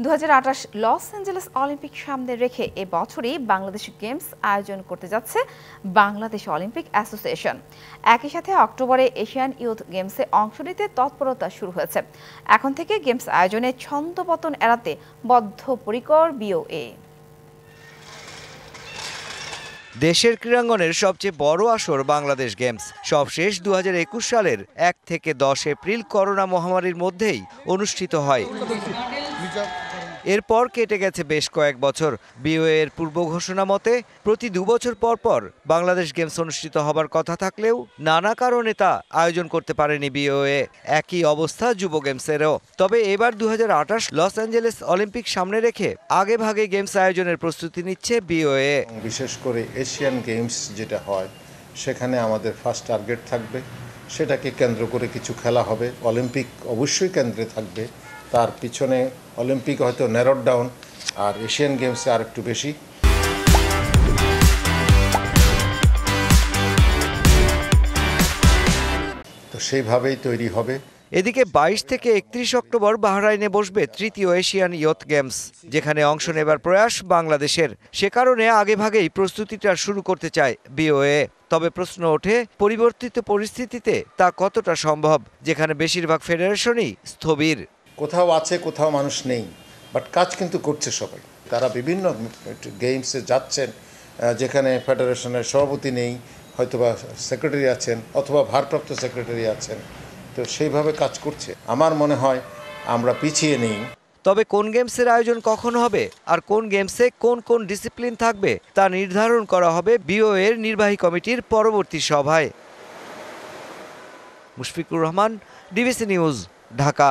2028 Los Angeles Olympic সামনে রেখে এ বছরই বাংলাদেশ গেমস আয়োজন করতে যাচ্ছে বাংলাদেশ অলিম্পিক অ্যাসোসিয়েশন। একই সাথে অক্টোবরে এশিয়ান ইউথ গেমসে অংশ নিতে তৎপরতা শুরু হয়েছে। এখন থেকে গেমস আয়োজনে ছন্দপতন এড়াতে বদ্ধপরিকর বিওএ। দেশের ক্রীড়াঙ্গনের সবচেয়ে বড় আসর বাংলাদেশ গেমস সবশেষ 2021 সালের 1 থেকে 10 এপ্রিল করোনা মহামারীর মধ্যেই অনুষ্ঠিত হয়। এরপর কেটে গেছে বেশ কয়েক বছর। বিওএ এর পূর্ব ঘোষণা মতে প্রতি 2 বছর পর পর বাংলাদেশ গেমস অনুষ্ঠিত হবার কথা থাকলেও নানা কারণে তা আয়োজন করতে পারেনি বিওএ। একই অবস্থা যুব গেমসেরও। তবে এবার 2028 লস অ্যাঞ্জেলেস অলিম্পিক সামনে রেখে আগেভাগে গেমস আয়োজনের প্রস্তুতি নিচ্ছে বিওএ। বিশেষ করে এশিয়ান গেমস যেটা হয় সেখানে আমাদের ফার্স্ট টার্গেট থাকবে, সেটাকে কেন্দ্র করে কিছু খেলা হবে। অলিম্পিক অবশ্যই কেন্দ্রে থাকবে, তার পিছনে অলিম্পিক হয়তো ন্যারোড ডাউন, আর এশিয়ান গেমসে আর একটু বেশি। তো সেইভাবেই তৈরি হবে। এদিকে 22 থেকে 31 অক্টোবর বাহরাইনে বসবে তৃতীয় এশিয়ান ইয়ুথ গেমস, যেখানে অংশ নেবার প্রয়াস বাংলাদেশের। সে কারণে আগেভাগেই প্রস্তুতিটা শুরু করতে চায় বিওএ। তবে প্রশ্ন ওঠে, পরিবর্তিত পরিস্থিতিতে তা কতটা সম্ভব, যেখানে বেশিরভাগ ফেডারেশনই স্থবির। কোথাও আছে, কোথাও মানুষ নেই, বাট কাজ কিন্তু করছে সবাই। তারা বিভিন্ন গেমসে যাচ্ছেন যেখানে ফেডারেশনের সভাপতি নেই, হয়তোবা সেক্রেটারি আছেন অথবা ভারপ্রাপ্ত সেক্রেটারি আছেন, তো সেইভাবে কাজ করছে। আমার মনে হয় আমরা পিছিয়ে নেই। তবে কোন গেমসের আয়োজন কখন হবে আর কোন গেমসে কোন কোন ডিসিপ্লিন থাকবে তা নির্ধারণ করা হবে বিওএ এর নির্বাহী কমিটির পরবর্তী সভায়। Mushfiqur Rahman, DBC news, Dhaka.